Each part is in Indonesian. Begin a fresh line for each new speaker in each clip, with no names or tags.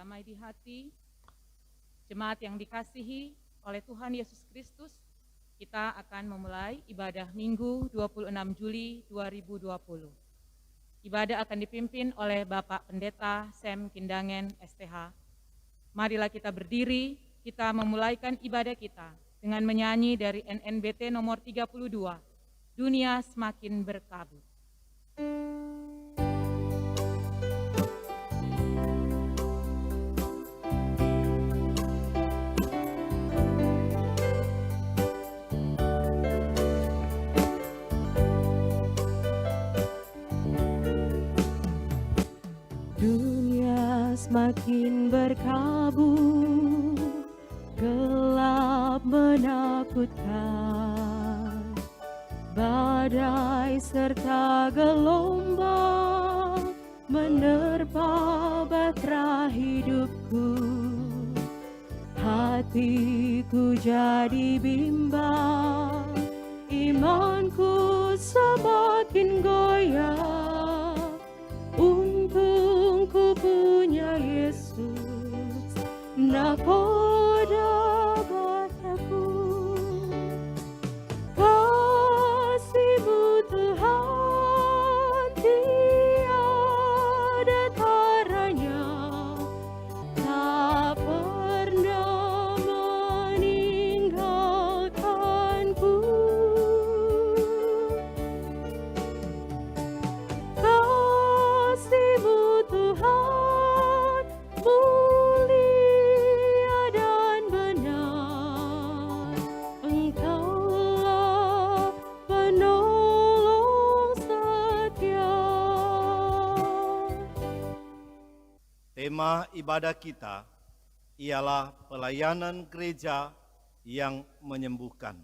damai di hati, jemaat yang dikasihi oleh Tuhan Yesus Kristus, kita akan memulai ibadah Minggu 26 Juli 2020. Ibadah akan dipimpin oleh Bapak Pendeta Sam Kindangen STH. Marilah kita berdiri, kita memulaikan ibadah kita dengan menyanyi dari NNBT nomor 32, Dunia Semakin Berkabut.
Dunia semakin berkabut, gelap menakutkan, badai serta gelombang menerpa batra hidupku. Hatiku jadi bimbang, imanku semakin goyah. Untung ku punya Yesus, nakoda bataku. Kasih-Mu Tuhan tiada taranya, tak pernah meninggalkanku. Kasih-Mu Tuhan mulia dan benar, Engkaulah penolong setia.
Tema ibadah kita ialah pelayanan gereja yang menyembuhkan.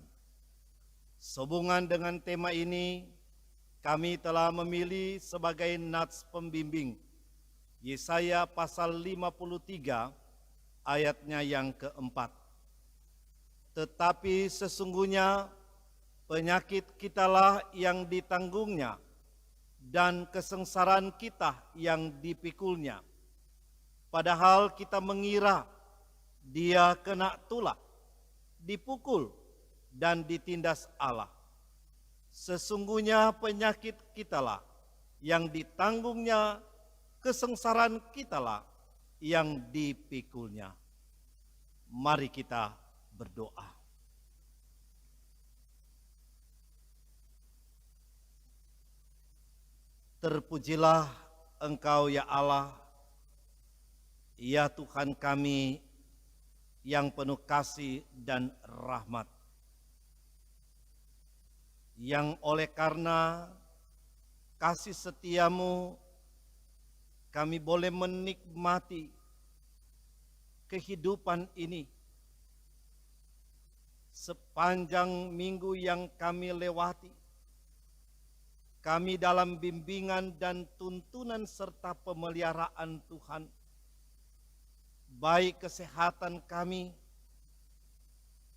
Sehubungan dengan tema ini, kami telah memilih sebagai nats pembimbing Yesaya pasal 53 ayatnya yang keempat. Tetapi sesungguhnya penyakit kitalah yang ditanggungnya dan kesengsaraan kita yang dipikulnya. Padahal kita mengira dia kena tulah, dipukul dan ditindas Allah. Sesungguhnya penyakit kitalah yang ditanggungnya, kesengsaraan kitalah yang dipikulnya. Mari kita berdoa. Terpujilah Engkau ya Allah, ya Tuhan kami yang penuh kasih dan rahmat, yang oleh karena kasih setiamu kami boleh menikmati kehidupan ini. Sepanjang minggu yang kami lewati, kami dalam bimbingan dan tuntunan serta pemeliharaan Tuhan, baik kesehatan kami,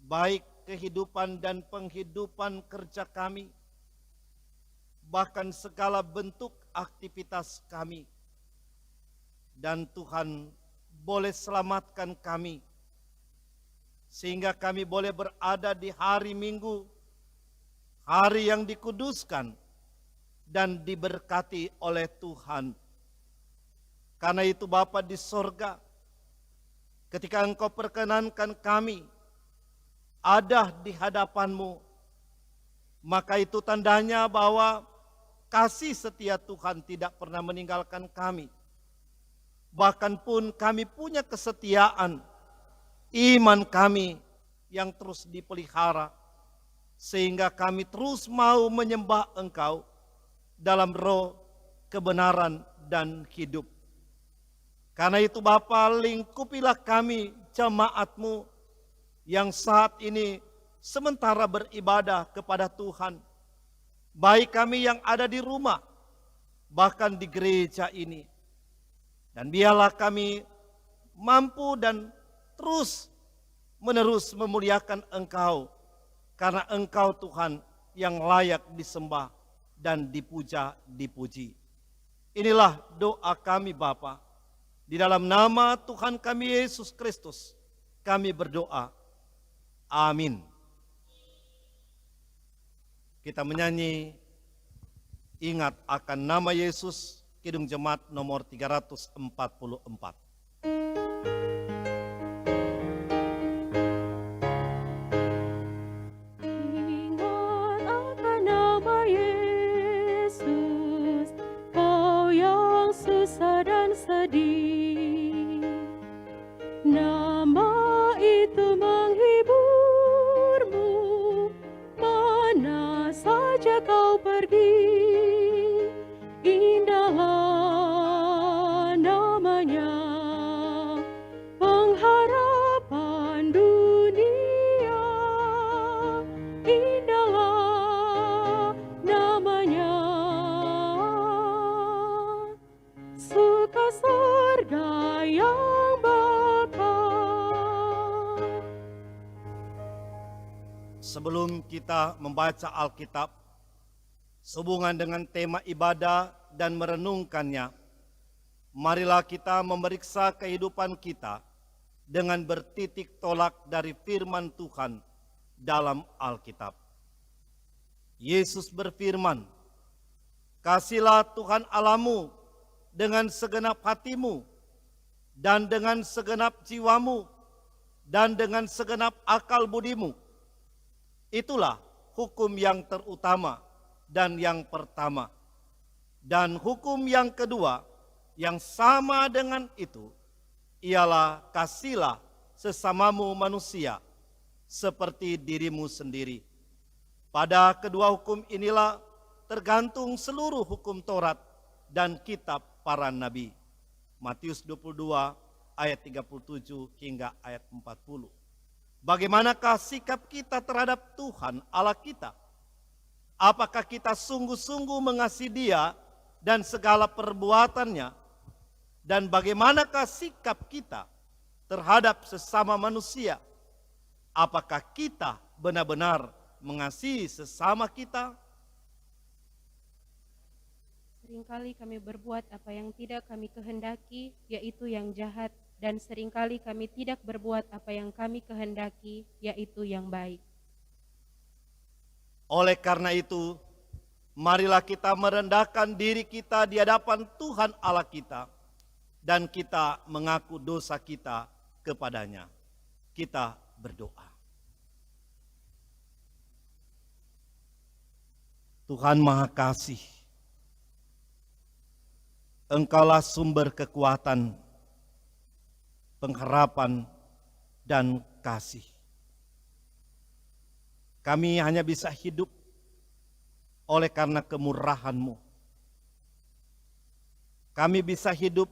baik kehidupan dan penghidupan kerja kami, bahkan segala bentuk aktivitas kami. Dan Tuhan boleh selamatkan kami, sehingga kami boleh berada di hari Minggu, hari yang dikuduskan dan diberkati oleh Tuhan. Karena itu Bapa di sorga, ketika Engkau perkenankan kami ada di hadapan-Mu, maka itu tandanya bahwa kasih setia Tuhan tidak pernah meninggalkan kami. Bahkan pun kami punya kesetiaan, iman kami yang terus dipelihara, sehingga kami terus mau menyembah Engkau dalam roh, kebenaran, dan hidup. Karena itu Bapa, lingkupilah kami jemaat-Mu yang saat ini sementara beribadah kepada Tuhan. Baik kami yang ada di rumah, bahkan di gereja ini. Dan biarlah kami mampu dan terus menerus memuliakan Engkau. Karena Engkau Tuhan yang layak disembah dan dipuja, dipuji. Inilah doa kami Bapa. Di dalam nama Tuhan kami Yesus Kristus, kami berdoa. Amin. Kita menyanyi Ingat akan nama Yesus, Kidung Jemaat nomor 344.
Ingat akan nama Yesus, kau yang susah dan sedih. Nama itu menghiburmu, mana saja kau pergi. Indahlah namanya, pengharapan dunia. Indahlah namanya, suka surga yang bakal.
Sebelum kita membaca Alkitab, sehubungan dengan tema ibadah dan merenungkannya, marilah kita memeriksa kehidupan kita dengan bertitik tolak dari firman Tuhan dalam Alkitab. Yesus berfirman, "Kasihlah Tuhan Allahmu dengan segenap hatimu, dan dengan segenap jiwamu, dan dengan segenap akal budimu." Itulah hukum yang terutama dan yang pertama. Dan hukum yang kedua yang sama dengan itu ialah kasihlah sesamamu manusia seperti dirimu sendiri. Pada kedua hukum inilah tergantung seluruh hukum Taurat dan kitab para nabi. Matius 22 ayat 37 hingga ayat 40. Bagaimanakah sikap kita terhadap Tuhan Allah kita? Apakah kita sungguh-sungguh mengasihi Dia dan segala perbuatannya? Dan bagaimanakah sikap kita terhadap sesama manusia? Apakah kita benar-benar mengasihi sesama kita?
Seringkali kami berbuat apa yang tidak kami kehendaki, yaitu yang jahat, dan seringkali kami tidak berbuat apa yang kami kehendaki, yaitu yang baik.
Oleh karena itu, marilah kita merendahkan diri kita di hadapan Tuhan Allah kita, dan kita mengaku dosa kita kepadanya. Kita berdoa. Tuhan Maha Kasih, Engkaulah sumber kekuatan, pengharapan, dan kasih. Kami hanya bisa hidup oleh karena kemurahan-Mu. Kami bisa hidup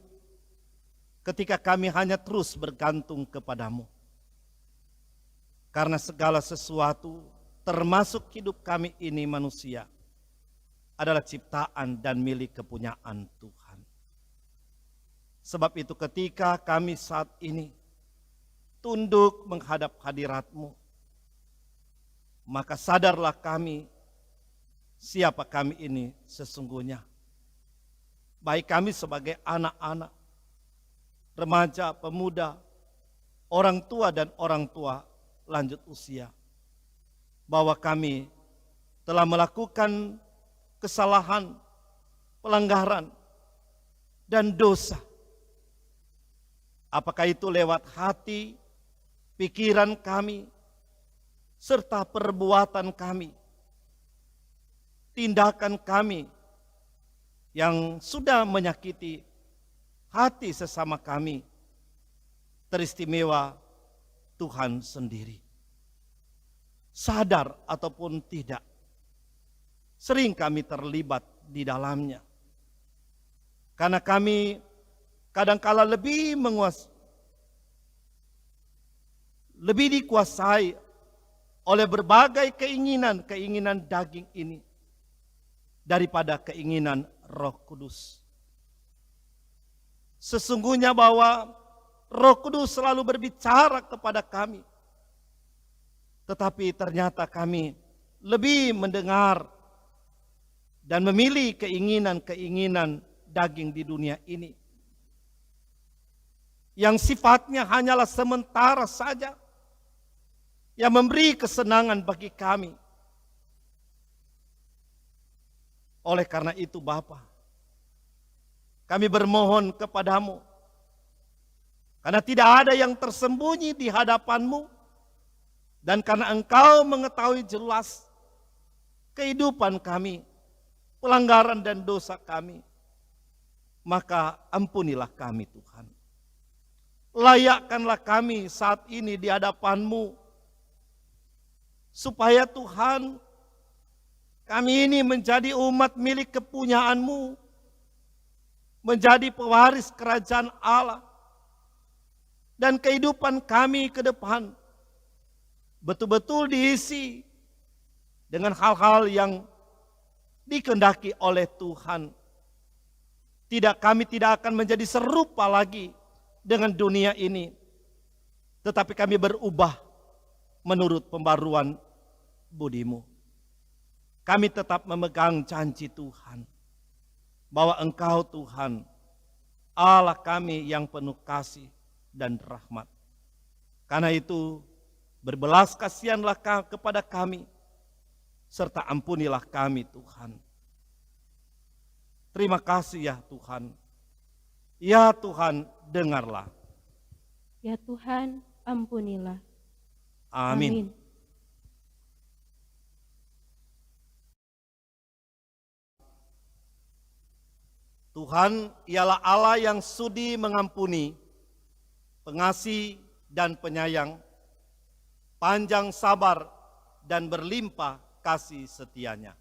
ketika kami hanya terus bergantung kepada-Mu. Karena segala sesuatu, termasuk hidup kami ini manusia, adalah ciptaan dan milik kepunyaan Tuhan. Sebab itu ketika kami saat ini tunduk menghadap hadirat-Mu, maka sadarlah kami siapa kami ini sesungguhnya. Baik kami sebagai anak-anak, remaja, pemuda, orang tua dan orang tua lanjut usia, bahwa kami telah melakukan kesalahan, pelanggaran, dan dosa. Apakah itu lewat hati, pikiran kami, serta perbuatan kami, tindakan kami yang sudah menyakiti hati sesama kami, teristimewa Tuhan sendiri. Sadar ataupun tidak, sering kami terlibat di dalamnya. Karena kami kadangkala lebih dikuasai oleh berbagai keinginan daging ini daripada keinginan Roh Kudus. Sesungguhnya bahwa Roh Kudus selalu berbicara kepada kami, tetapi ternyata kami lebih mendengar dan memilih keinginan-keinginan daging di dunia ini yang sifatnya hanyalah sementara saja, yang memberi kesenangan bagi kami. Oleh karena itu Bapa, kami bermohon kepadamu, karena tidak ada yang tersembunyi di hadapan-Mu, dan karena Engkau mengetahui jelas kehidupan kami, pelanggaran dan dosa kami, maka ampunilah kami Tuhan. Layakkanlah kami saat ini di hadapan-Mu, supaya Tuhan, kami ini menjadi umat milik kepunyaan-Mu, menjadi pewaris kerajaan Allah, dan kehidupan kami ke depan betul-betul diisi dengan hal-hal yang dikehendaki oleh Tuhan. Kami tidak akan menjadi serupa lagi dengan dunia ini, tetapi kami berubah menurut pembaruan budi-Mu. Kami tetap memegang janji Tuhan, bahwa Engkau Tuhan, Allah kami yang penuh kasih dan rahmat. Karena itu, berbelas kasihanlah kepada kami, serta ampunilah kami Tuhan. Terima kasih ya Tuhan. Ya Tuhan, dengarlah.
Ya Tuhan, ampunilah.
Amin.
Amin.
Tuhan ialah Allah yang sudi mengampuni, pengasih dan penyayang, panjang sabar dan berlimpah kasih setianya.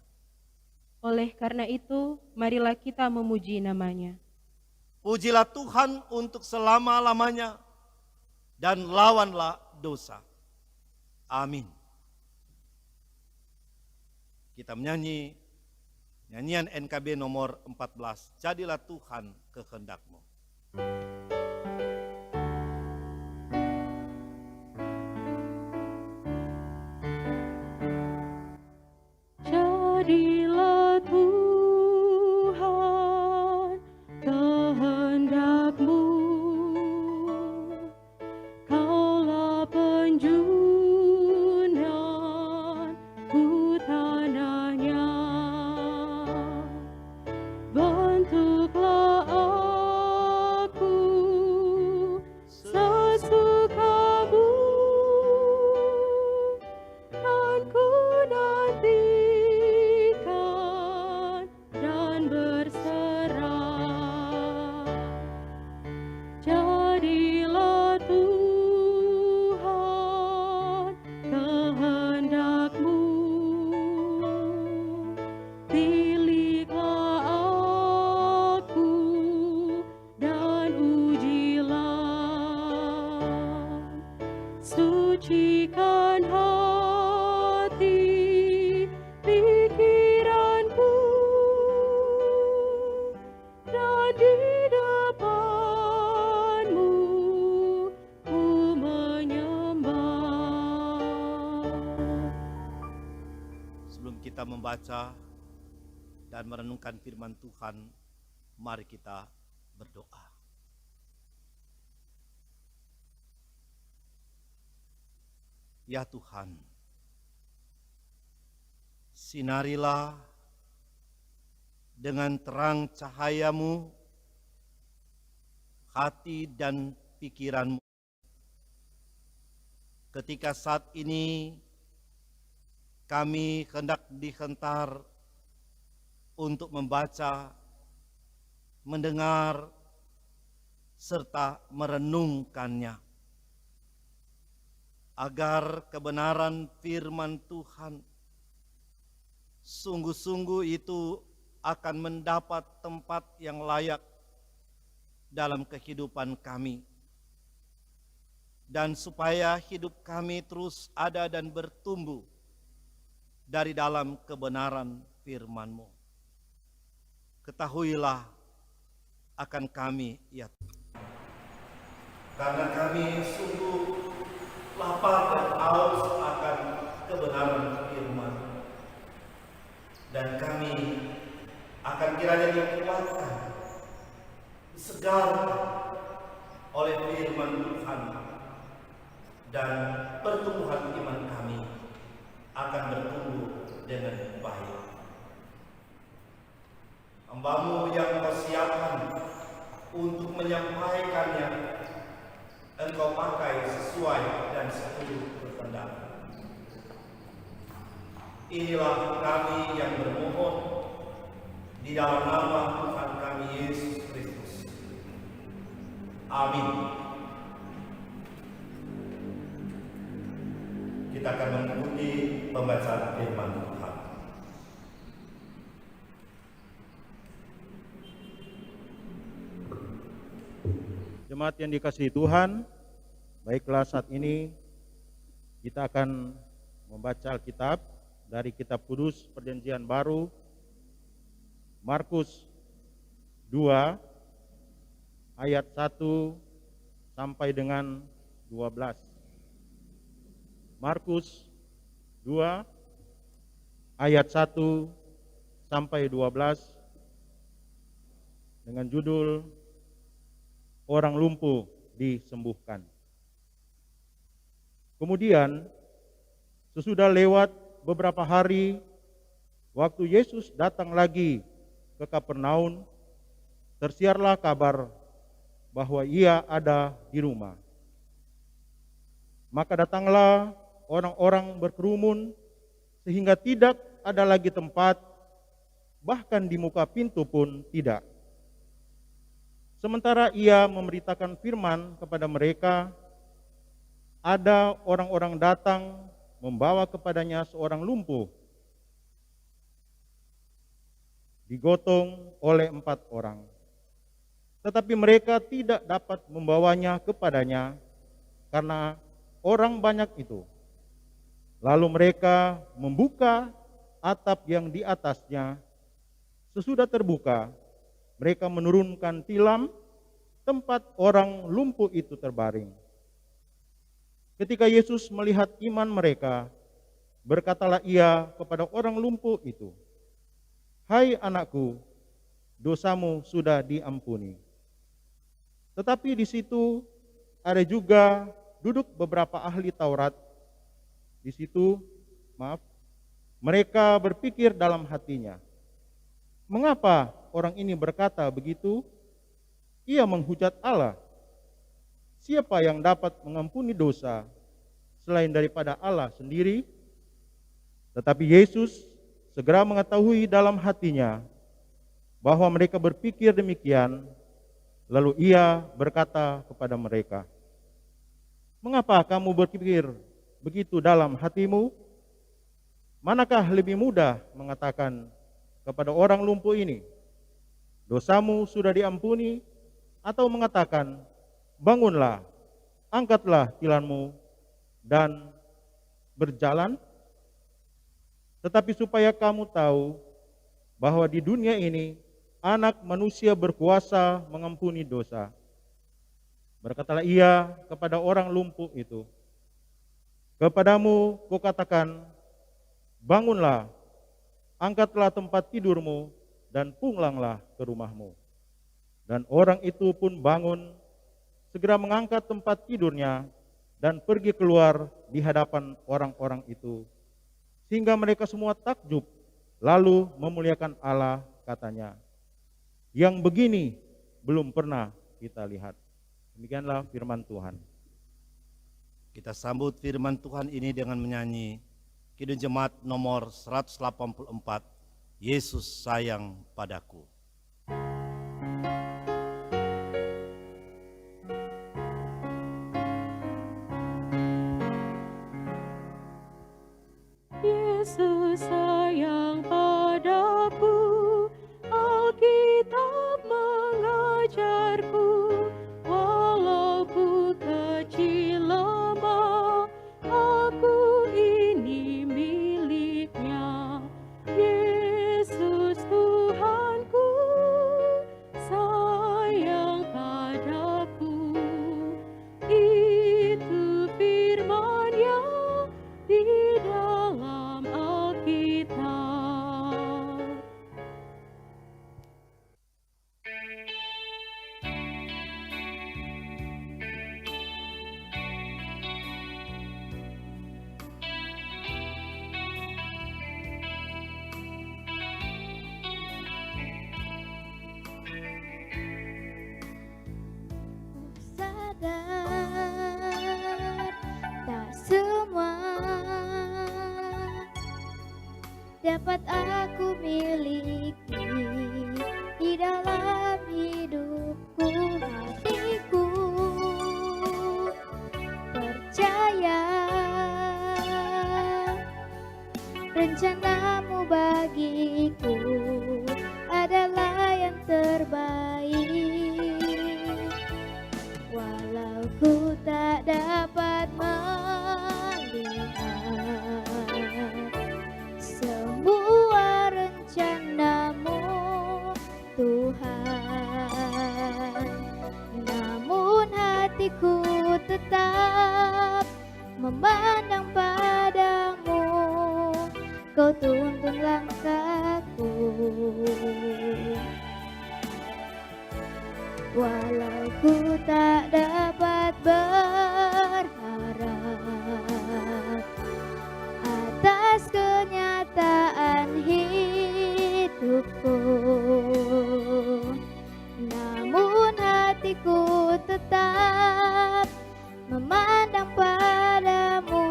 Oleh karena itu, marilah kita memuji nama-Nya.
Pujilah Tuhan untuk selama-lamanya, dan lawanlah dosa. Amin. Kita menyanyi nyanyian NKB nomor 14, Jadilah Tuhan kehendak-Mu.
Jadilah Tuhan kehendak-Mu, Kaulah penjunanku tanahnya. Bentuklah aku sesuka-Mu, dan ku nantikan dan berserah. Jadilah Tuhan kehendak-Mu, tiliklah aku dan ujilah. Sucikan hati pikiranku, dan di depan-Mu ku menyembah.
Sebelum kita membaca dan merenungkan firman Tuhan, mari kita berdoa. Ya Tuhan, sinarilah dengan terang cahaya-Mu hati dan pikiran-Mu. Ketika saat ini kami hendak dihentar untuk membaca, mendengar, serta merenungkannya, agar kebenaran firman Tuhan sungguh-sungguh itu akan mendapat tempat yang layak dalam kehidupan kami, dan supaya hidup kami terus ada dan bertumbuh dari dalam kebenaran firman-Mu. Ketahuilah akan kami, ya Tuhan, karena kami sungguh lapar dan haus akan kebenaran firman, dan kami akan kiranya dikuatkan, disegarkan oleh firman Tuhan, dan pertumbuhan iman kami akan bertumbuh dengan baik. Hamba-Mu yang Kau siapkan untuk menyampaikannya, Engkau pakai sesuai dan seturut berkehendak. Inilah kami yang bermohon di dalam nama Tuhan kami Yesus Kristus. Amin. Kita akan mengikuti pembacaan firman Tuhan.
Jemaat yang dikasihi Tuhan, baiklah saat ini kita akan membaca Alkitab dari Kitab Kudus Perjanjian Baru, Markus 2 ayat 1 sampai dengan 12. Markus 2 ayat 1 sampai 12 dengan judul Orang lumpuh disembuhkan. Kemudian sesudah lewat beberapa hari, waktu Yesus datang lagi ke Kapernaum, tersiarlah kabar bahwa ia ada di rumah. Maka datanglah orang-orang berkerumun sehingga tidak ada lagi tempat, bahkan di muka pintu pun tidak. Sementara ia memberitakan firman kepada mereka, ada orang-orang datang membawa kepadanya seorang lumpuh, digotong oleh 4 orang. Tetapi mereka tidak dapat membawanya kepadanya karena orang banyak itu. Lalu mereka membuka atap yang di atasnya. Sesudah terbuka, mereka menurunkan tilam tempat orang lumpuh itu terbaring. Ketika Yesus melihat iman mereka, berkatalah ia kepada orang lumpuh itu, "Hai anakku, dosamu sudah diampuni." Tetapi di situ ada juga duduk beberapa ahli Taurat. Di situ, mereka berpikir dalam hatinya, "Mengapa orang ini berkata begitu? Ia menghujat Allah. Siapa yang dapat mengampuni dosa selain daripada Allah sendiri?" Tetapi Yesus segera mengetahui dalam hatinya bahwa mereka berpikir demikian, lalu ia berkata kepada mereka, "Mengapa kamu berpikir begitu dalam hatimu? Manakah lebih mudah mengatakan kepada orang lumpuh ini, 'Dosamu sudah diampuni,' atau mengatakan, 'Bangunlah, angkatlah tilanmu dan berjalan'? Tetapi supaya kamu tahu bahwa di dunia ini Anak Manusia berkuasa mengampuni dosa." Berkatalah ia kepada orang lumpuh itu, "Kepadamu kukatakan, bangunlah, angkatlah tempat tidurmu dan pulanglah ke rumahmu." Dan orang itu pun bangun, segera mengangkat tempat tidurnya dan pergi keluar di hadapan orang-orang itu, sehingga mereka semua takjub, lalu memuliakan Allah, katanya, "Yang begini belum pernah kita lihat." Demikianlah firman Tuhan.
Kita sambut firman Tuhan ini dengan menyanyi Kidung Jemaat nomor 184, "Yesus sayang padaku."
Yesus sayang padaku, Alkitab mengajarku, walau ku kecil lemah, aku ini miliknya. Yesus Tuhanku
aku miliki di dalam hidupku, hatiku percaya rencanamu bagiku adalah yang terbaik. Walau ku tak dapat melihat semua rencanamu, Tuhan, namun hatiku tetap memandang padamu. Kau tuntun langkahku, walau ku tak dapat berharap atas kenyataan hidupku, namun hatiku tetap memandang padamu.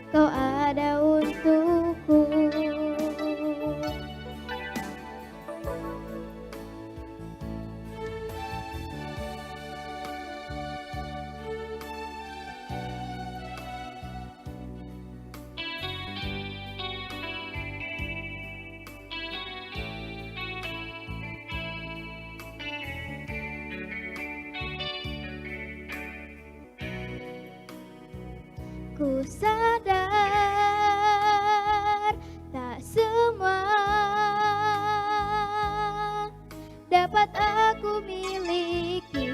Kau ada untukku. Ku sadar tak semua dapat aku miliki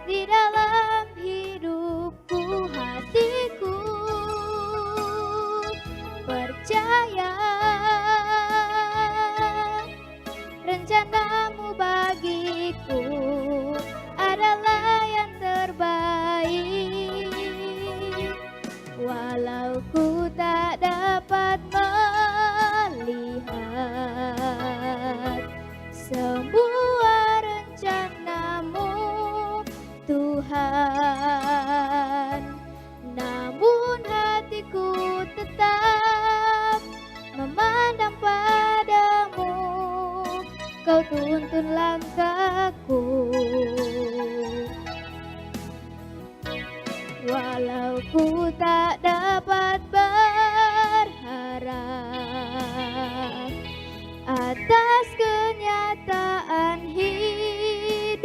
di dalam hidupku, hatiku percaya rencanamu bagiku adalah yang terbaik. Walau ku tak dapat melihat semua rencanamu, Tuhan, namun hatiku tetap memandang padamu. Kau tuntun langkahku, walau ku tak dapat berharap atas kenyataan hidupku,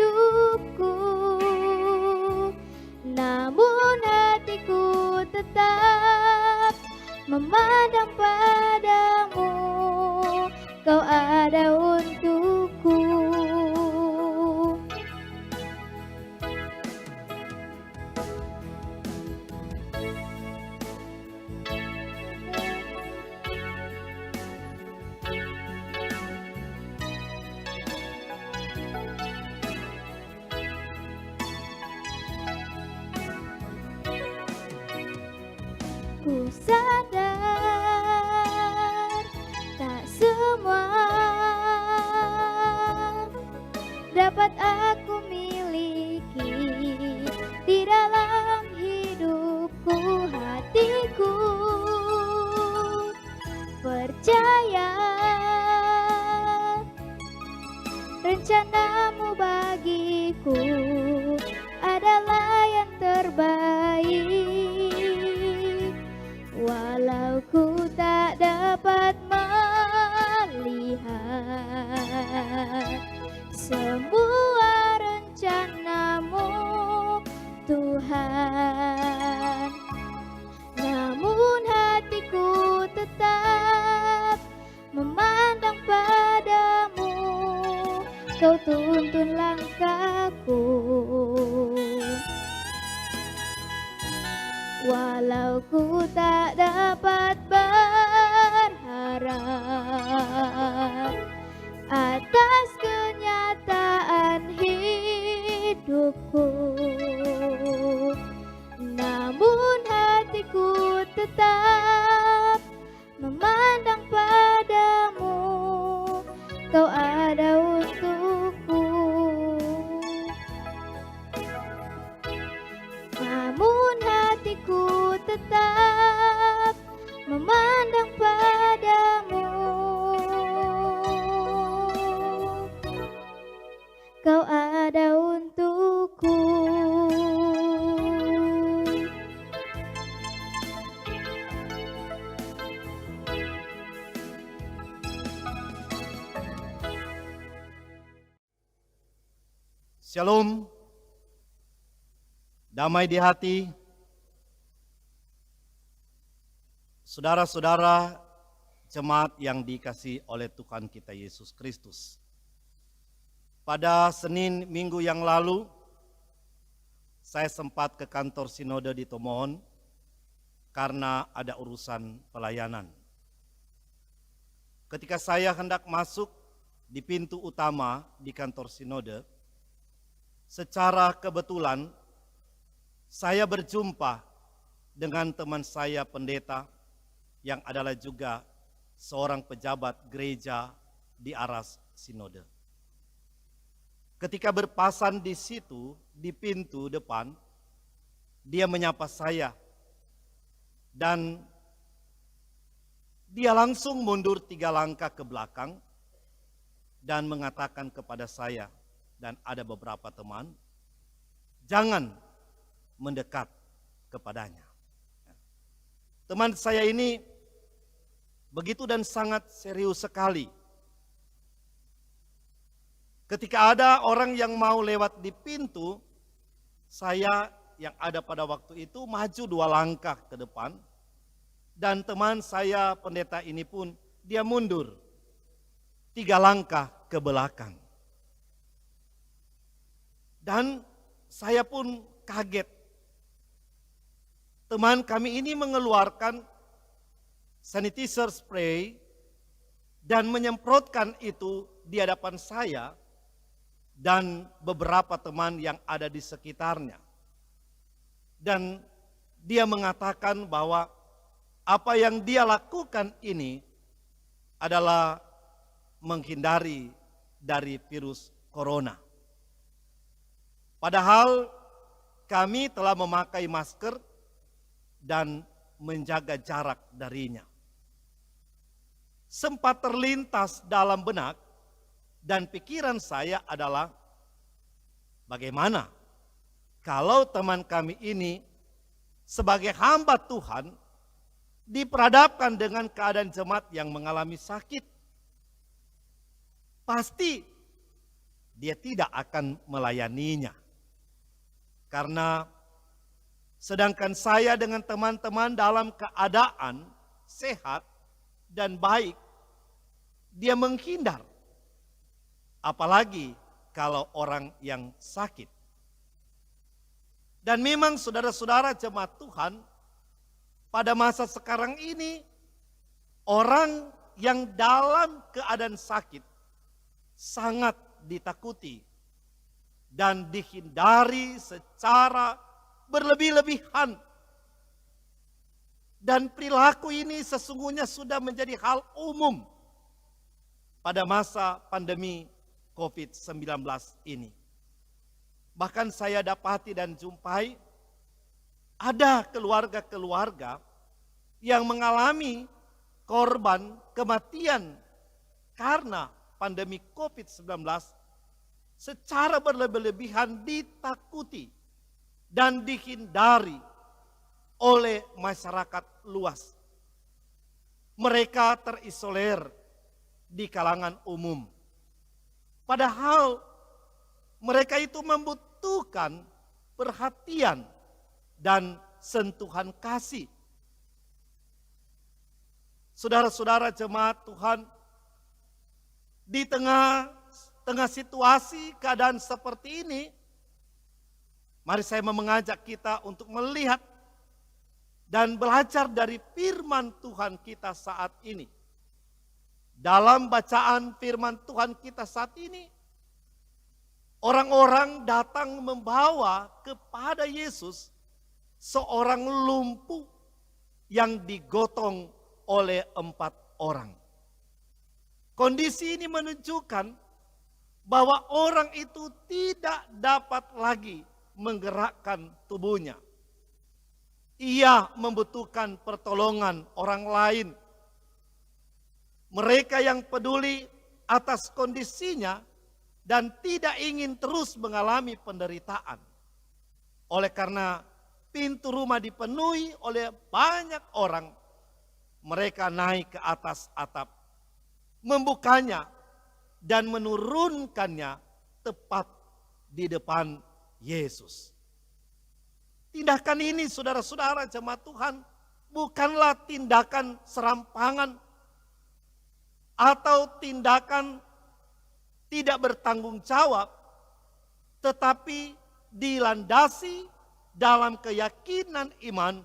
namun hatiku tetap memandang padamu. Kau ada untukku. Ku sadar tak semua dapat aku miliki di dalam hidupku, hatiku percaya rencanamu bagiku adalah yang terbaik. Walau ku tak dapat melihat semua rencanamu, Tuhan, namun hatiku tetap memandang padamu. Kau tuntun langkahku, walau ku tak dapat berharap atas kenyataan hidupku, namun hatiku tetap memandang padamu. Kau ada untukku, namun hatiku tetap memandang padamu.
Shalom, damai di hati, saudara-saudara jemaat yang dikasihi oleh Tuhan kita Yesus Kristus. Pada Senin minggu yang lalu, saya sempat ke kantor sinode di Tomohon karena ada urusan pelayanan. Ketika saya hendak masuk di pintu utama di kantor sinode, secara kebetulan saya berjumpa dengan teman saya pendeta yang adalah juga seorang pejabat gereja di Aras Sinode. Ketika berpasan di situ, di pintu depan, dia menyapa saya dan dia langsung mundur 3 langkah ke belakang dan mengatakan kepada saya dan ada beberapa teman, jangan mendekat kepadanya. Teman saya ini begitu dan sangat serius sekali. Ketika ada orang yang mau lewat di pintu, saya yang ada pada waktu itu maju 2 langkah ke depan, dan teman saya pendeta ini pun dia mundur 3 langkah ke belakang. Dan saya pun kaget. Teman kami ini mengeluarkan sanitizer spray dan menyemprotkan itu di hadapan saya dan beberapa teman yang ada di sekitarnya. Dan dia mengatakan bahwa apa yang dia lakukan ini adalah menghindari dari virus corona. Padahal kami telah memakai masker dan menjaga jarak darinya. Sempat terlintas dalam benak dan pikiran saya adalah, bagaimana kalau teman kami ini sebagai hamba Tuhan diperhadapkan dengan keadaan jemaat yang mengalami sakit? Pasti dia tidak akan melayaninya. Karena sedangkan saya dengan teman-teman dalam keadaan sehat dan baik, dia menghindar. Apalagi kalau orang yang sakit. Dan memang saudara-saudara jemaat Tuhan, pada masa sekarang ini, orang yang dalam keadaan sakit sangat ditakuti dan dihindari secara berlebih-lebihan. Dan perilaku ini sesungguhnya sudah menjadi hal umum pada masa pandemi COVID-19 ini. Bahkan saya dapati dan jumpai ada keluarga-keluarga yang mengalami korban kematian karena pandemi COVID-19 secara berlebih-lebihan ditakuti dan dihindari oleh masyarakat luas. Mereka terisolir di kalangan umum. Padahal mereka itu membutuhkan perhatian dan sentuhan kasih. Saudara-saudara jemaat Tuhan, di tengah situasi keadaan seperti ini, mari saya mengajak kita untuk melihat dan belajar dari firman Tuhan kita saat ini. Dalam bacaan firman Tuhan kita saat ini, orang-orang datang membawa kepada Yesus seorang lumpuh yang digotong oleh 4 orang. Kondisi ini menunjukkan bahwa orang itu tidak dapat lagi menggerakkan tubuhnya. Ia membutuhkan pertolongan orang lain. Mereka yang peduli atas kondisinya dan tidak ingin terus mengalami penderitaan. Oleh karena pintu rumah dipenuhi oleh banyak orang, mereka naik ke atas atap, membukanya dan menurunkannya tepat di depan Yesus. Tindakan ini saudara-saudara jemaat Tuhan bukanlah tindakan serampangan atau tindakan tidak bertanggung jawab, tetapi dilandasi dalam keyakinan iman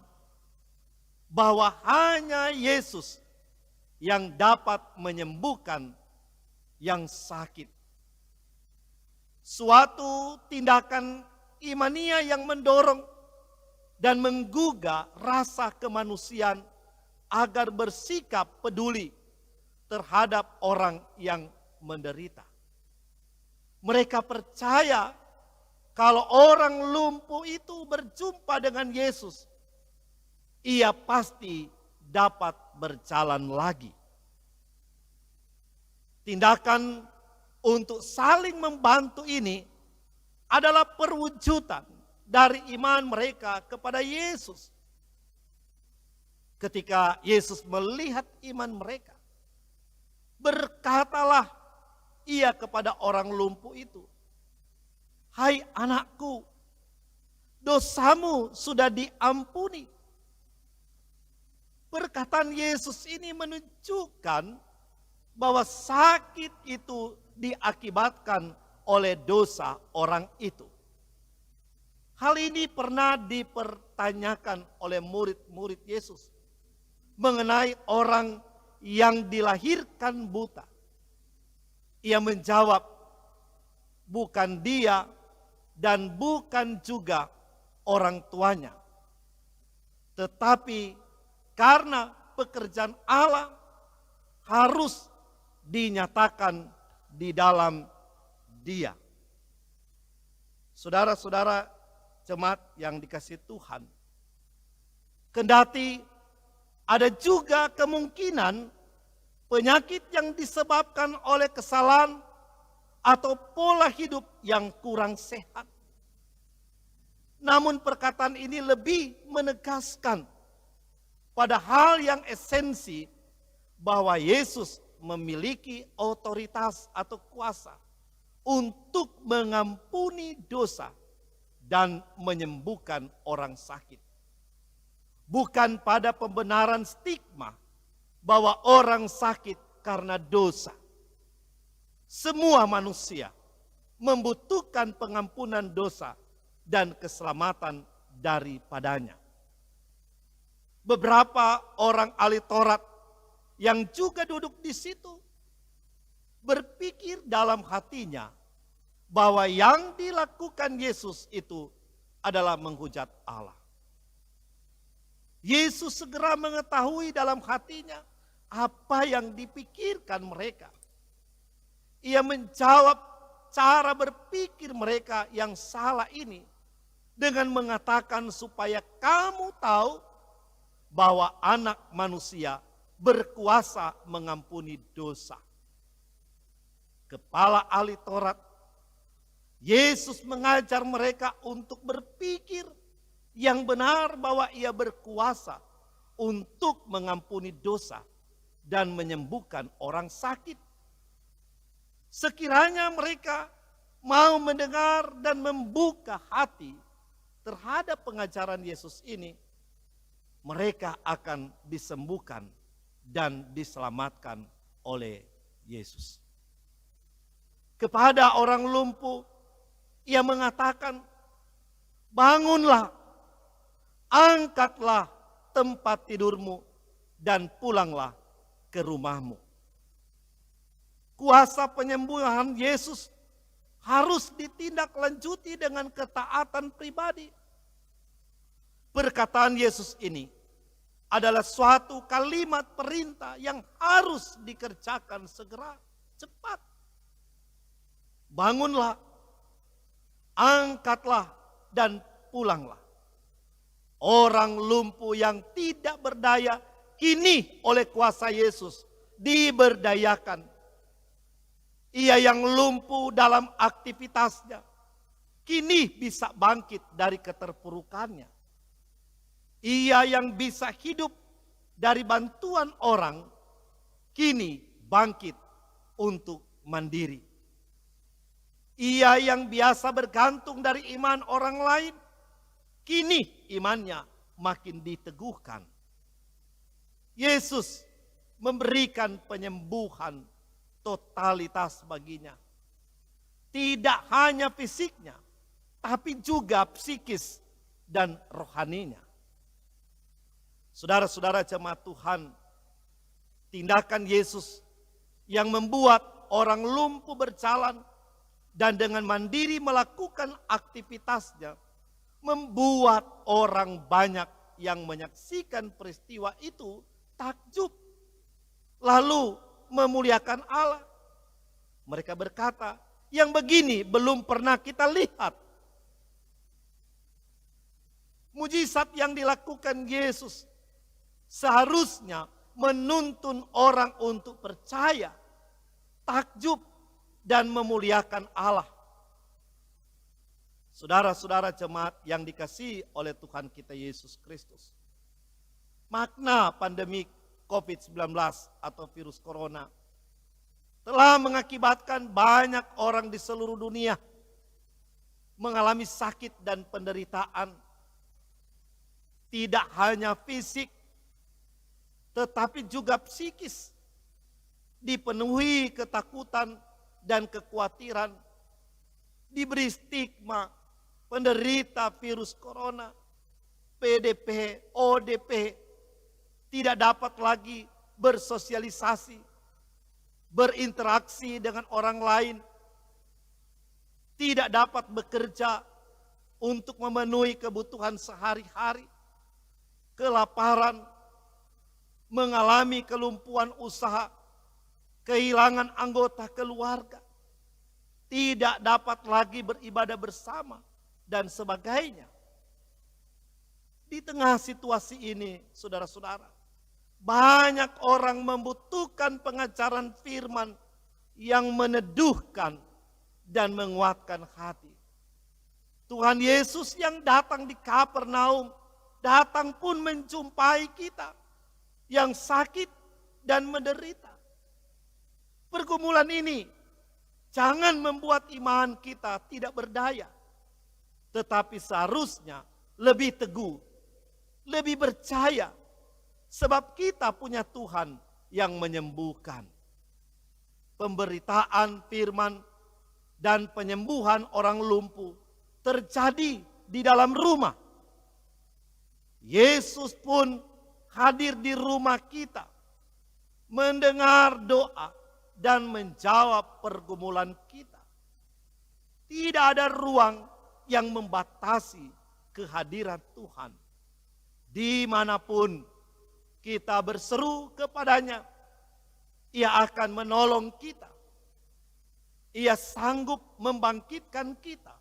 bahwa hanya Yesus yang dapat menyembuhkan yang sakit. Suatu tindakan imania yang mendorong dan menggugah rasa kemanusiaan agar bersikap peduli terhadap orang yang menderita. Mereka percaya kalau orang lumpuh itu berjumpa dengan Yesus, ia pasti dapat berjalan lagi. Tindakan untuk saling membantu ini adalah perwujudan dari iman mereka kepada Yesus. Ketika Yesus melihat iman mereka, berkatalah ia kepada orang lumpuh itu, "Hai anakku, dosamu sudah diampuni." Perkataan Yesus ini menunjukkan bahwa sakit itu diakibatkan oleh dosa orang itu. Hal ini pernah dipertanyakan oleh murid-murid Yesus mengenai orang yang dilahirkan buta. Ia menjawab, bukan dia dan bukan juga orang tuanya, tetapi karena pekerjaan Allah harus dinyatakan di dalam dia. Saudara-saudara jemaat yang dikasihi Tuhan, kendati ada juga kemungkinan penyakit yang disebabkan oleh kesalahan atau pola hidup yang kurang sehat. Namun perkataan ini lebih menegaskan pada hal yang esensi bahwa Yesus memiliki otoritas atau kuasa untuk mengampuni dosa dan menyembuhkan orang sakit. Bukan pada pembenaran stigma bahwa orang sakit karena dosa. Semua manusia membutuhkan pengampunan dosa dan keselamatan daripadanya. Beberapa orang ahli Taurat yang juga duduk di situ berpikir dalam hatinya bahwa yang dilakukan Yesus itu adalah menghujat Allah. Yesus segera mengetahui dalam hatinya apa yang dipikirkan mereka. Ia menjawab cara berpikir mereka yang salah ini dengan mengatakan supaya kamu tahu bahwa Anak Manusia berkuasa mengampuni dosa. Kepala ahli Taurat, Yesus mengajar mereka untuk berpikir yang benar bahwa ia berkuasa untuk mengampuni dosa dan menyembuhkan orang sakit. Sekiranya mereka mau mendengar dan membuka hati terhadap pengajaran Yesus ini, mereka akan disembuhkan dan diselamatkan oleh Yesus. Kepada orang lumpuh, ia mengatakan, "Bangunlah, angkatlah tempat tidurmu dan pulanglah ke rumahmu." Kuasa penyembuhan Yesus harus ditindaklanjuti dengan ketaatan pribadi. Perkataan Yesus ini adalah suatu kalimat perintah yang harus dikerjakan segera, cepat. Bangunlah, angkatlah, dan pulanglah. Orang lumpuh yang tidak berdaya kini oleh kuasa Yesus diberdayakan. Ia yang lumpuh dalam aktivitasnya kini bisa bangkit dari keterpurukannya. Ia yang bisa hidup dari bantuan orang kini bangkit untuk mandiri. Ia yang biasa bergantung dari iman orang lain, kini imannya makin diteguhkan. Yesus memberikan penyembuhan totalitas baginya. Tidak hanya fisiknya, tapi juga psikis dan rohaninya. Saudara-saudara jemaat Tuhan, tindakan Yesus yang membuat orang lumpuh berjalan dan dengan mandiri melakukan aktivitasnya, membuat orang banyak yang menyaksikan peristiwa itu takjub, lalu memuliakan Allah. Mereka berkata, yang begini belum pernah kita lihat. Mujizat yang dilakukan Yesus seharusnya menuntun orang untuk percaya, takjub, dan memuliakan Allah. Saudara-saudara jemaat yang dikasihi oleh Tuhan kita Yesus Kristus, makna pandemi COVID-19 atau virus corona telah mengakibatkan banyak orang di seluruh dunia mengalami sakit dan penderitaan. Tidak hanya fisik, tetapi juga psikis. Dipenuhi ketakutan dan kekhawatiran. Diberi stigma penderita virus corona, PDP, ODP, tidak dapat lagi bersosialisasi, berinteraksi dengan orang lain, tidak dapat bekerja untuk memenuhi kebutuhan sehari-hari, kelaparan, mengalami kelumpuhan usaha, kehilangan anggota keluarga, tidak dapat lagi beribadah bersama, dan sebagainya. Di tengah situasi ini, saudara-saudara, banyak orang membutuhkan pengajaran firman yang meneduhkan dan menguatkan hati. Tuhan Yesus yang datang di Kapernaum, datang pun menjumpai kita yang sakit dan menderita. Pergumulan ini jangan membuat iman kita tidak berdaya, tetapi seharusnya lebih teguh, lebih percaya, sebab kita punya Tuhan yang menyembuhkan. Pemberitaan firman dan penyembuhan orang lumpuh terjadi di dalam rumah. Yesus pun hadir di rumah kita, mendengar doa dan menjawab pergumulan kita. Tidak ada ruang yang membatasi kehadiran Tuhan. Dimanapun kita berseru kepadanya, Ia akan menolong kita. Ia sanggup membangkitkan kita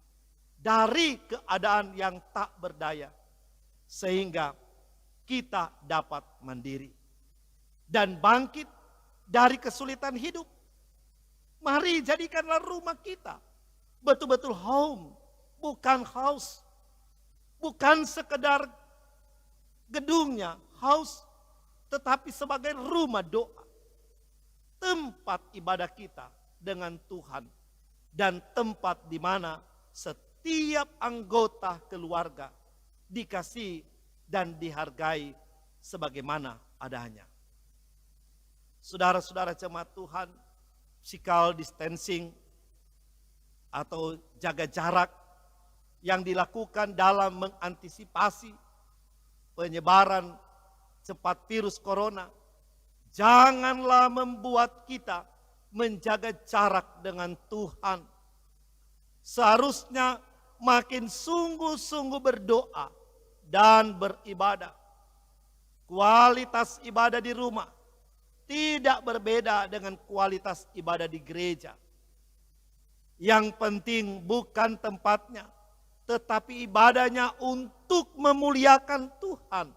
dari keadaan yang tak berdaya, sehingga kita dapat mandiri dan bangkit dari kesulitan hidup. Mari jadikanlah rumah kita betul-betul home, bukan house. Bukan sekedar gedungnya house, tetapi sebagai rumah doa. Tempat ibadah kita dengan Tuhan dan tempat di mana setiap anggota keluarga dikasihi dan dihargai sebagaimana adanya. Saudara-saudara jemaat Tuhan, physical distancing atau jaga jarak yang dilakukan dalam mengantisipasi penyebaran cepat virus corona, janganlah membuat kita menjaga jarak dengan Tuhan. Seharusnya makin sungguh-sungguh berdoa dan beribadah. Kualitas ibadah di rumah tidak berbeda dengan kualitas ibadah di gereja. Yang penting bukan tempatnya, tetapi ibadahnya untuk memuliakan Tuhan.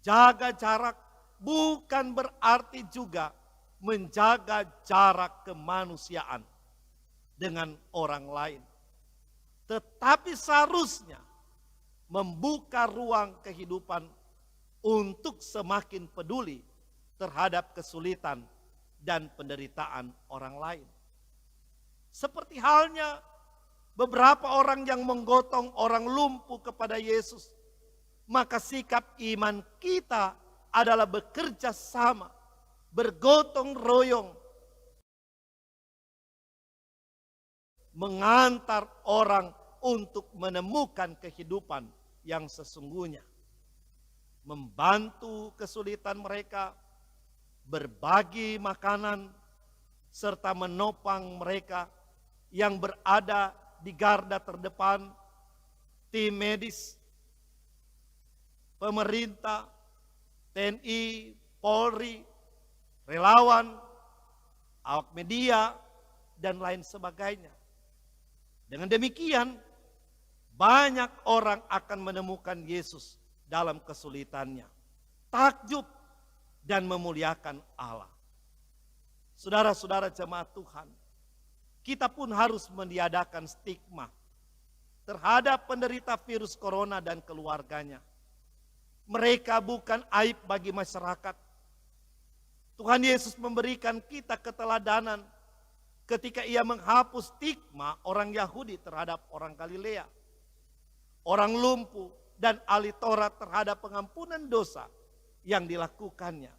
Jaga jarak bukan berarti juga menjaga jarak kemanusiaan dengan orang lain. Tetapi seharusnya membuka ruang kehidupan untuk semakin peduli terhadap kesulitan dan penderitaan orang lain. Seperti halnya beberapa orang yang menggotong orang lumpuh kepada Yesus. Maka sikap iman kita adalah bekerja sama, bergotong royong, mengantar orang untuk menemukan kehidupan yang sesungguhnya. Membantu kesulitan mereka, berbagi makanan, serta menopang mereka yang berada di garda terdepan, tim medis, pemerintah, TNI, Polri, relawan, awak media, dan lain sebagainya. Dengan demikian, banyak orang akan menemukan Yesus dalam kesulitannya, takjub dan memuliakan Allah. Saudara-saudara jemaat Tuhan, kita pun harus meniadakan stigma terhadap penderita virus corona dan keluarganya. Mereka bukan aib bagi masyarakat. Tuhan Yesus memberikan kita keteladanan ketika ia menghapus stigma orang Yahudi terhadap orang Galilea, orang lumpuh dan ahli Taurat terhadap pengampunan dosa yang dilakukannya.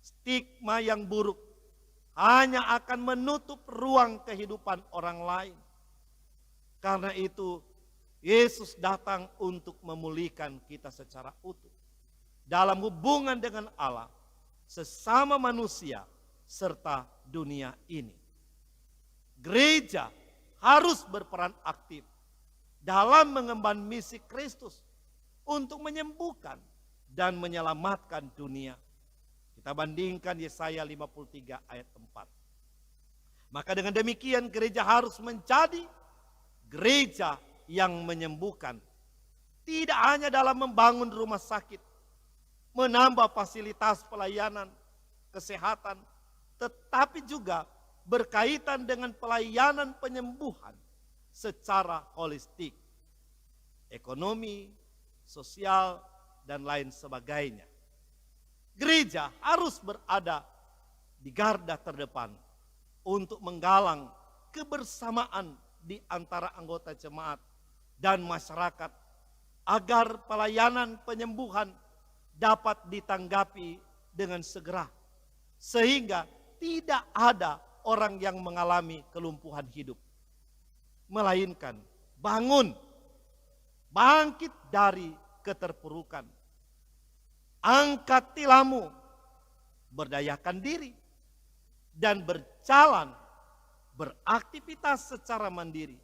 Stigma yang buruk hanya akan menutup ruang kehidupan orang lain. Karena itu, Yesus datang untuk memulihkan kita secara utuh dalam hubungan dengan Allah, sesama manusia, serta dunia ini. Gereja harus berperan aktif dalam mengemban misi Kristus untuk menyembuhkan dan menyelamatkan dunia. Kita bandingkan Yesaya 53 ayat 4. Maka dengan demikian gereja harus menjadi gereja yang menyembuhkan. Tidak hanya dalam membangun rumah sakit, menambah fasilitas pelayanan kesehatan, tetapi juga berkaitan dengan pelayanan penyembuhan secara holistik, ekonomi, sosial, dan lain sebagainya. Gereja harus berada di garda terdepan untuk menggalang kebersamaan di antara anggota jemaat dan masyarakat agar pelayanan penyembuhan dapat ditanggapi dengan segera, sehingga tidak ada orang yang mengalami kelumpuhan hidup, melainkan bangkit dari keterpurukan. Angkat tilammu, berdayakan diri, dan berjalan, beraktivitas secara mandiri.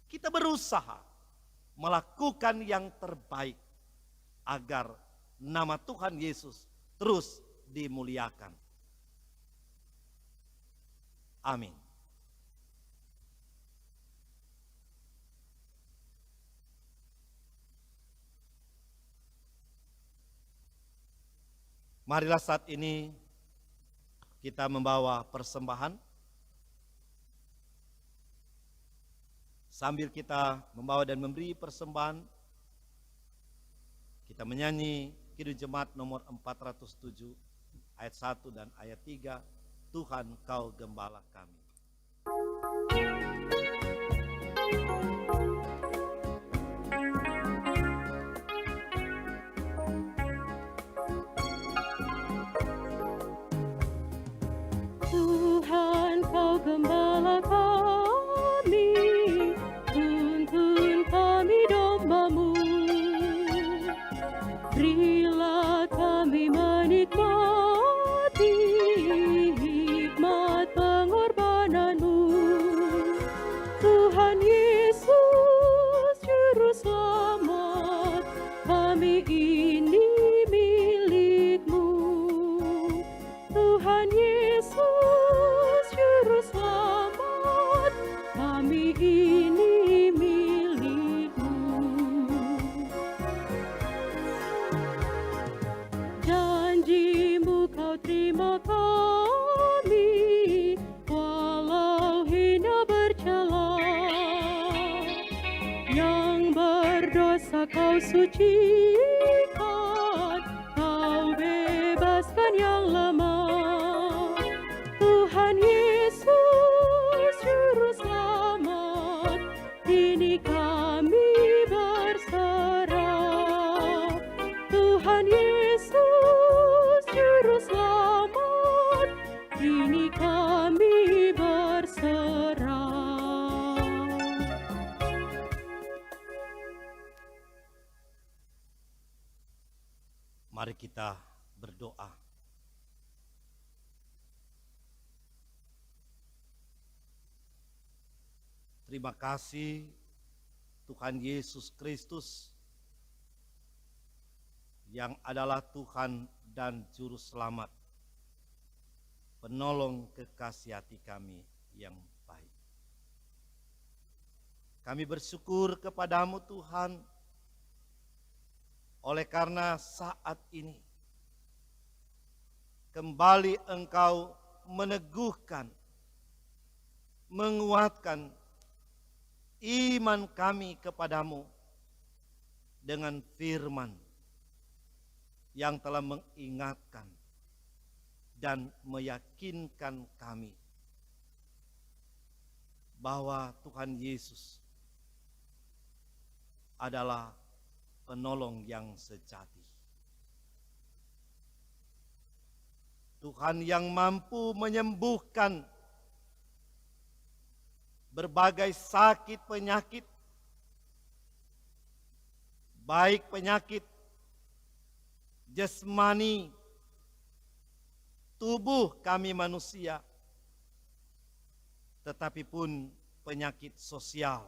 Kita berusaha melakukan yang terbaik agar nama Tuhan Yesus terus dimuliakan. Amin. Marilah saat ini kita membawa persembahan. Sambil kita membawa dan memberi persembahan, kita menyanyi Kidung Jemaat nomor 407 ayat 1 dan ayat 3. Tuhan Kau Gembala kami.
Tuhan Kau Gembala kami, tuntun kami domba-Mu. Berilah kami menikmati hikmat pengorbanan-Mu. Tuhan Yesus Juru Selamat, kami ini milik-Mu. Tuhan Yesus Juru Selamat, kami ini milik-Mu. Janji-Mu Kau terima kami, walau hina bercela. Yang berdosa Kau sucikan, Kau bebaskan yang lemah. Tuhan Yesus kami berserah.
Mari kita berdoa. Terima kasih Tuhan Yesus Kristus yang adalah Tuhan dan Juru Selamat, penolong kekasih hati kami yang baik. Kami bersyukur kepadamu Tuhan, oleh karena saat ini kembali Engkau meneguhkan, menguatkan iman kami kepadamu dengan firman yang telah mengingatkan dan meyakinkan kami bahwa Tuhan Yesus adalah penolong yang sejati. Tuhan yang mampu menyembuhkan berbagai sakit penyakit, baik penyakit jasmani tubuh kami manusia, tetapi pun penyakit sosial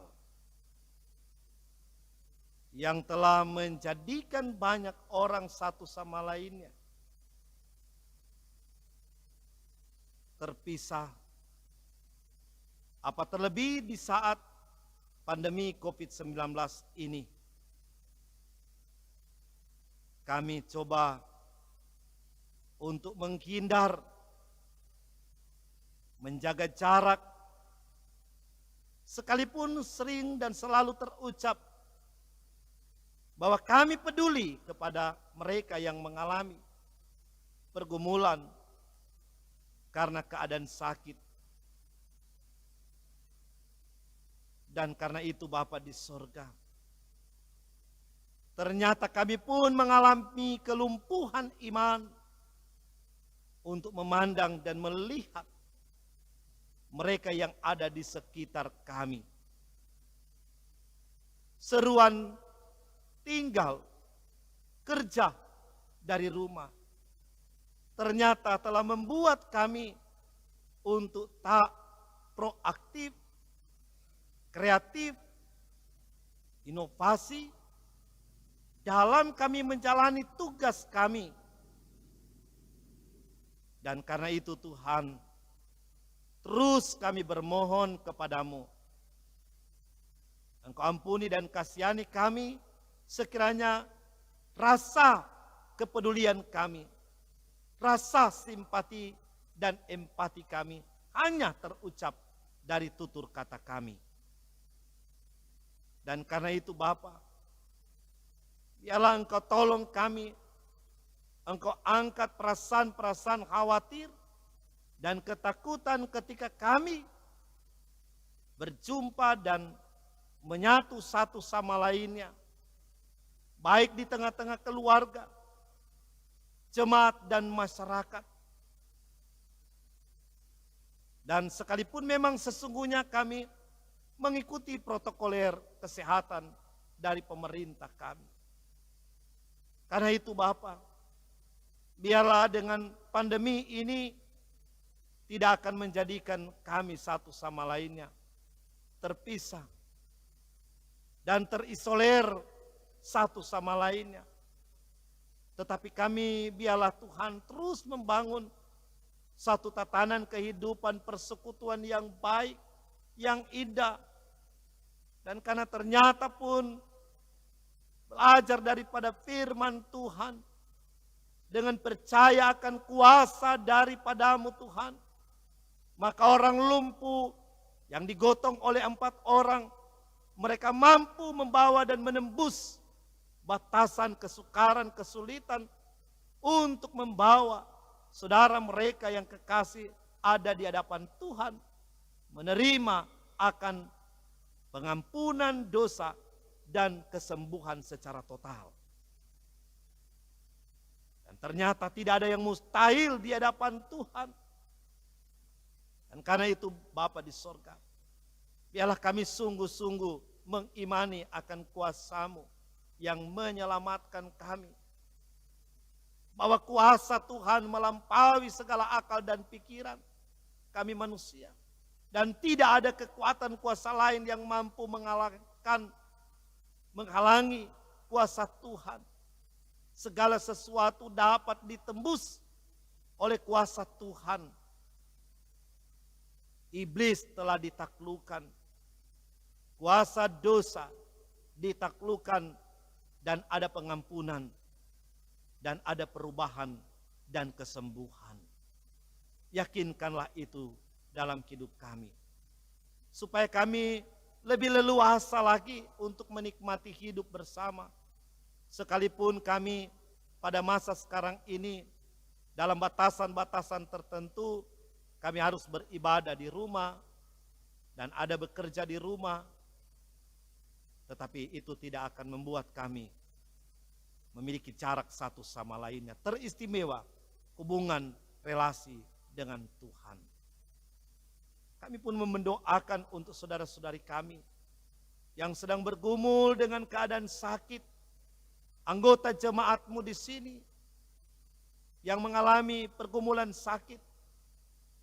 yang telah menjadikan banyak orang satu sama lainnya terpisah. Apa terlebih di saat pandemi COVID-19 ini. Kami coba untuk menghindar, menjaga jarak, sekalipun sering dan selalu terucap bahwa kami peduli kepada mereka yang mengalami pergumulan karena keadaan sakit. Dan karena itu Bapa di sorga, ternyata kami pun mengalami kelumpuhan iman untuk memandang dan melihat mereka yang ada di sekitar kami. Seruan tinggal, kerja dari rumah, ternyata telah membuat kami untuk tak proaktif, kreatif, inovasi dalam kami menjalani tugas kami. Dan karena itu Tuhan, terus kami bermohon kepadamu, Engkau ampuni dan kasihani kami, sekiranya rasa kepedulian kami, rasa simpati dan empati kami hanya terucap dari tutur kata kami. Dan karena itu Bapa, biarlah Engkau tolong kami, Engkau angkat perasaan-perasaan khawatir dan ketakutan ketika kami berjumpa dan menyatu satu sama lainnya, baik di tengah-tengah keluarga, jemaat dan masyarakat. Dan sekalipun memang sesungguhnya kami mengikuti protokoler kesehatan dari pemerintah kami. Karena itu Bapa, biarlah dengan pandemi ini tidak akan menjadikan kami satu sama lainnya terpisah dan terisolir satu sama lainnya. Tetapi kami biarlah Tuhan terus membangun satu tatanan kehidupan persekutuan yang baik, yang indah. Dan karena ternyata pun belajar daripada firman Tuhan, dengan percaya akan kuasa daripadamu Tuhan, maka orang lumpuh yang digotong oleh 4 orang, mereka mampu membawa dan menembus batasan kesukaran, kesulitan untuk membawa saudara mereka yang kekasih ada di hadapan Tuhan, menerima akan pengampunan dosa dan kesembuhan secara total. Dan ternyata tidak ada yang mustahil di hadapan Tuhan. Dan karena itu Bapa di sorga, biarlah kami sungguh-sungguh mengimani akan kuasa-Mu yang menyelamatkan kami. Bahwa kuasa Tuhan melampaui segala akal dan pikiran kami manusia. Dan tidak ada kekuatan kuasa lain yang mampu menghalangi kuasa Tuhan. Segala sesuatu dapat ditembus oleh kuasa Tuhan. Iblis telah ditaklukkan. Kuasa dosa ditaklukkan dan ada pengampunan. Dan ada perubahan dan kesembuhan. Yakinkanlah itu dalam hidup kami. Supaya kami lebih leluasa lagi untuk menikmati hidup bersama. Sekalipun kami pada masa sekarang ini dalam batasan-batasan tertentu kami harus beribadah di rumah dan ada bekerja di rumah. Tetapi itu tidak akan membuat kami memiliki jarak satu sama lainnya. Teristimewa hubungan relasi dengan Tuhan. Kami pun mendoakan untuk saudara-saudari kami yang sedang bergumul dengan keadaan sakit. Anggota jemaat-Mu di sini yang mengalami pergumulan sakit.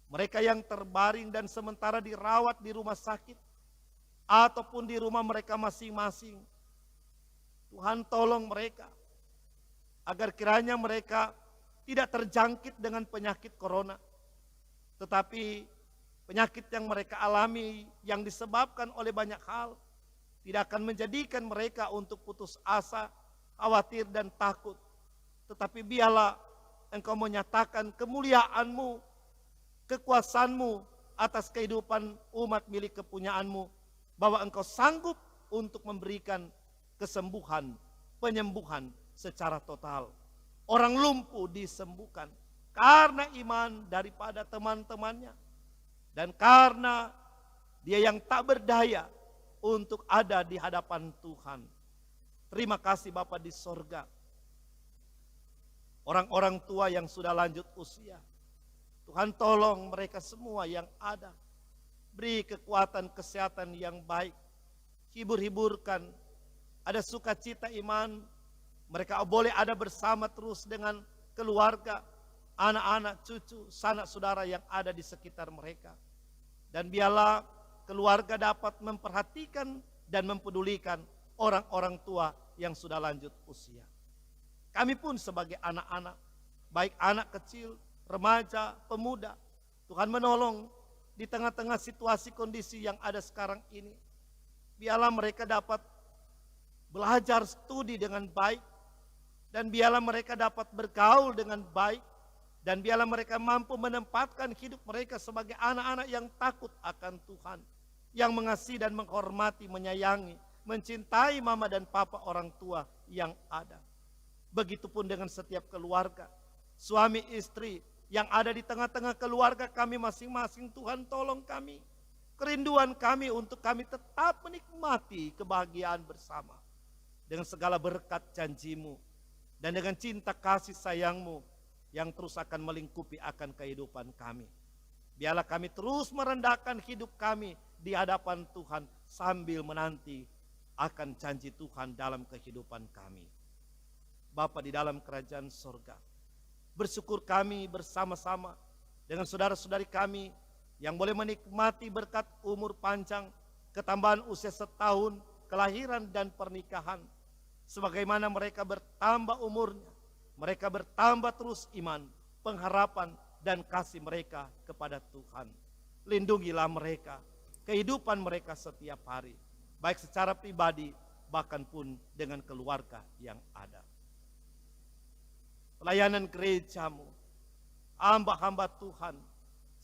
Mereka yang terbaring dan sementara dirawat di rumah sakit ataupun di rumah mereka masing-masing. Tuhan tolong mereka agar kiranya mereka tidak terjangkit dengan penyakit corona. Tetapi penyakit yang mereka alami yang disebabkan oleh banyak hal tidak akan menjadikan mereka untuk putus asa, khawatir dan takut. Tetapi biarlah Engkau menyatakan kemuliaan-Mu, kekuasaan-Mu atas kehidupan umat milik kepunyaan-Mu. Bahwa Engkau sanggup untuk memberikan kesembuhan, penyembuhan secara total. Orang lumpuh disembuhkan karena iman daripada teman-temannya. Dan karena dia yang tak berdaya untuk ada di hadapan Tuhan. Terima kasih Bapa di sorga. Orang-orang tua yang sudah lanjut usia, Tuhan tolong mereka semua yang ada. Beri kekuatan kesehatan yang baik. Hibur-hiburkan. Ada sukacita iman. Mereka boleh ada bersama terus dengan keluarga, anak-anak, cucu, sanak saudara yang ada di sekitar mereka. Dan biarlah keluarga dapat memperhatikan dan mempedulikan orang-orang tua yang sudah lanjut usia. Kami pun sebagai anak-anak, baik anak kecil, remaja, pemuda, Tuhan menolong di tengah-tengah situasi kondisi yang ada sekarang ini. Biarlah mereka dapat belajar studi dengan baik, dan biarlah mereka dapat bergaul dengan baik, dan biarlah mereka mampu menempatkan hidup mereka sebagai anak-anak yang takut akan Tuhan, yang mengasihi dan menghormati, menyayangi, mencintai mama dan papa orang tua yang ada. Begitupun dengan setiap keluarga, suami istri yang ada di tengah-tengah keluarga kami masing-masing. Tuhan tolong kami, kerinduan kami untuk kami tetap menikmati kebahagiaan bersama dengan segala berkat janji-Mu dan dengan cinta kasih sayang-Mu yang terus akan melingkupi akan kehidupan kami. Biarlah kami terus merendahkan hidup kami di hadapan Tuhan sambil menanti akan janji Tuhan dalam kehidupan kami. Bapa di dalam kerajaan sorga, bersyukur kami bersama-sama dengan saudara-saudari kami yang boleh menikmati berkat umur panjang, ketambahan usia setahun, kelahiran dan pernikahan. Sebagaimana mereka bertambah umurnya, mereka bertambah terus iman, pengharapan dan kasih mereka kepada Tuhan. Lindungilah mereka, kehidupan mereka setiap hari, baik secara pribadi bahkan pun dengan keluarga yang ada. Pelayanan gereja-Mu, hamba-hamba Tuhan,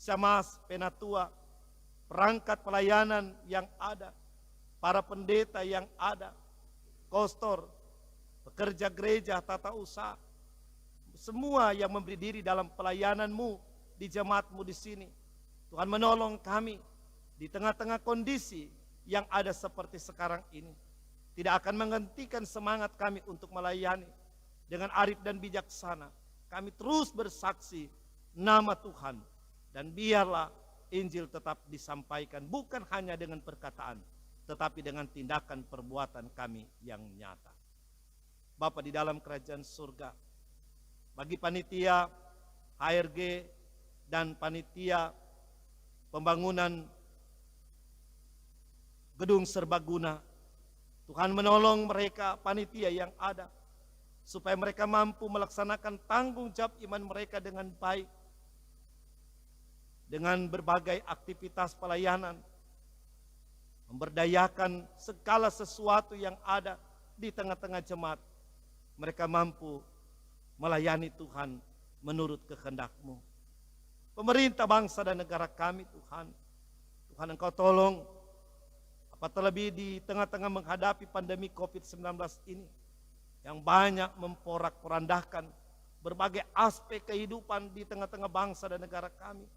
Syamas, Penatua, perangkat pelayanan yang ada, para pendeta yang ada, kostor, pekerja gereja, tata usaha, semua yang memberi diri dalam pelayanan-Mu di jemaat-Mu di sini. Tuhan menolong kami di tengah-tengah kondisi yang ada seperti sekarang ini. Tidak akan menghentikan semangat kami untuk melayani. Dengan arif dan bijaksana, kami terus bersaksi nama Tuhan. Dan biarlah Injil tetap disampaikan bukan hanya dengan perkataan, tetapi dengan tindakan perbuatan kami yang nyata. Bapa di dalam kerajaan surga, bagi panitia HRG dan panitia pembangunan gedung serbaguna, Tuhan menolong mereka panitia yang ada, supaya mereka mampu melaksanakan tanggung jawab iman mereka dengan baik, dengan berbagai aktivitas pelayanan, memberdayakan segala sesuatu yang ada di tengah-tengah jemaat. Mereka mampu melayani Tuhan menurut kehendak-Mu. Pemerintah bangsa dan negara kami Tuhan, Tuhan Engkau tolong, apa terlebih di tengah-tengah menghadapi pandemi COVID-19 ini, yang banyak memporak-porandakan berbagai aspek kehidupan di tengah-tengah bangsa dan negara kami.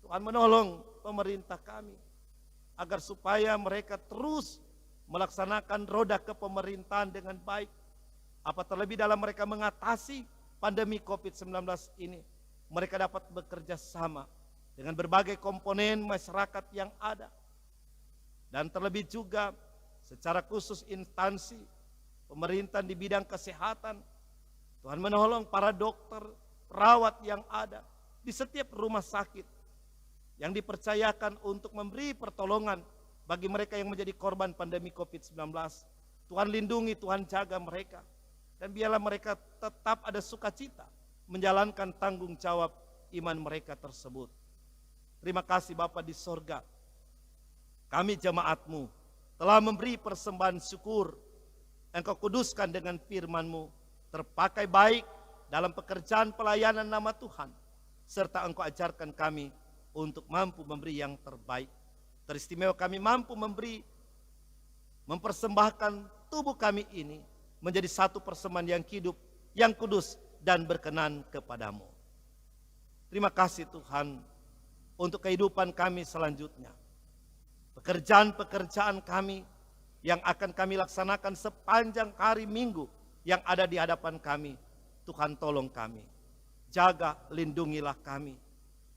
Tuhan menolong pemerintah kami, agar supaya mereka terus melaksanakan roda kepemerintahan dengan baik. Apa terlebih dalam mereka mengatasi pandemi COVID-19 ini, mereka dapat bekerja sama dengan berbagai komponen masyarakat yang ada. Dan terlebih juga secara khusus instansi pemerintahan di bidang kesehatan. Tuhan menolong para dokter, perawat yang ada di setiap rumah sakit yang dipercayakan untuk memberi pertolongan bagi mereka yang menjadi korban pandemi COVID-19. Tuhan lindungi, Tuhan jaga mereka. Dan biarlah mereka tetap ada sukacita menjalankan tanggung jawab iman mereka tersebut. Terima kasih Bapa di sorga. Kami jemaat-Mu telah memberi persembahan syukur. Engkau kuduskan dengan firman-Mu, terpakai baik dalam pekerjaan pelayanan nama Tuhan. Serta Engkau ajarkan kami untuk mampu memberi yang terbaik. Teristimewa kami mampu memberi, mempersembahkan tubuh kami ini menjadi satu persembahan yang hidup, yang kudus dan berkenan kepadamu. Terima kasih Tuhan untuk kehidupan kami selanjutnya. Pekerjaan-pekerjaan kami yang akan kami laksanakan sepanjang hari Minggu yang ada di hadapan kami. Tuhan tolong kami, jaga, lindungilah kami.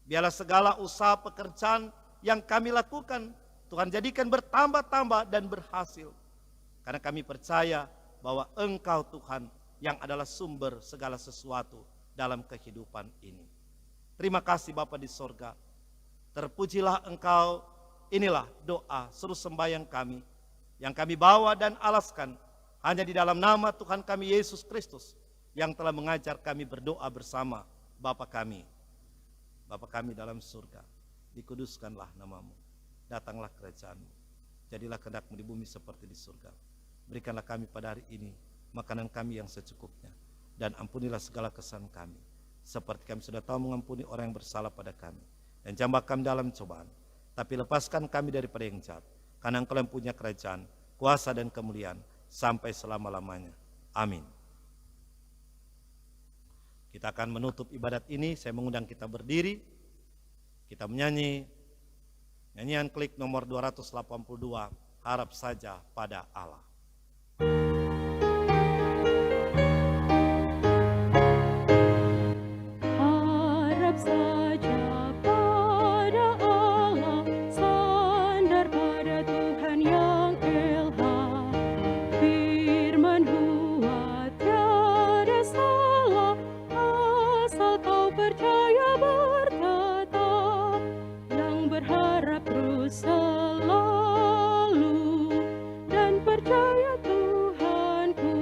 Biarlah segala usaha pekerjaan yang kami lakukan, Tuhan jadikan bertambah-tambah dan berhasil. Karena kami percaya bahwa Engkau Tuhan yang adalah sumber segala sesuatu dalam kehidupan ini. Terima kasih Bapa di sorga. Terpujilah Engkau. Inilah doa seru sembahyang kami yang kami bawa dan alaskan hanya di dalam nama Tuhan kami Yesus Kristus yang telah mengajar kami berdoa bersama Bapa kami. Bapa kami dalam surga, dikuduskanlah namamu, datanglah kerajaan-Mu, jadilah kehendak-Mu di bumi seperti di surga. Berikanlah kami pada hari ini makanan kami yang secukupnya, dan ampunilah segala kesalahan kami, seperti kami sudah tahu mengampuni orang yang bersalah pada kami. Dan jangan kami dalam cobaan, tapi lepaskan kami daripada yang jahat, karena Engkau yang punya kerajaan, kuasa dan kemuliaan sampai selama-lamanya. Amin. Kita akan menutup ibadat ini. Saya mengundang kita berdiri. Kita menyanyi nyanyian klik nomor 282, Harap Saja Pada Allah.
Harap saja pada Allah, sandar pada Tuhan yang ilham. Firman Huat tiada salah, asal kau percaya bertetap. Yang berharap terus selalu, dan percaya Tuhanku.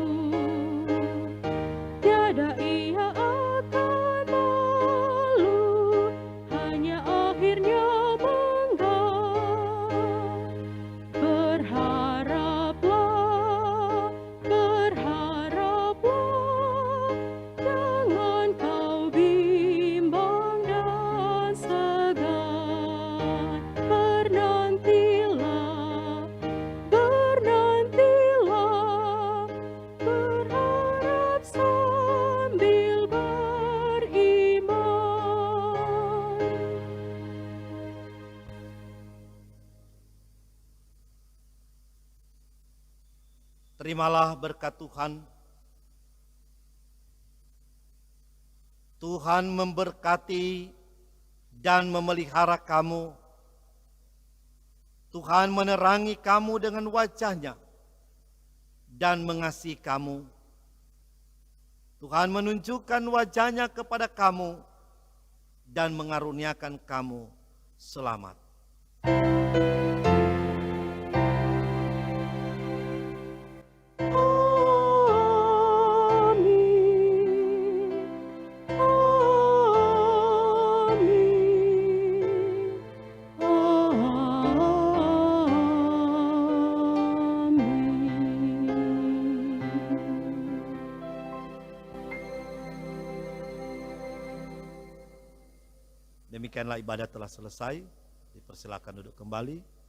Tiada ia akan malu, hanya akhirnya bangga. Berharaplah, berharaplah, jangan kau bimbang dan segan. Bernantilah, bernantilah, berharap sambil beriman.
Terimalah berkat Tuhan. Tuhan memberkati dan memelihara kamu Tuhan menerangi kamu dengan wajah-Nya dan mengasihi kamu. Tuhan menunjukkan wajah-Nya kepada kamu dan mengaruniakan kamu selamat. Demikianlah ibadah telah selesai. Dipersilakan duduk kembali.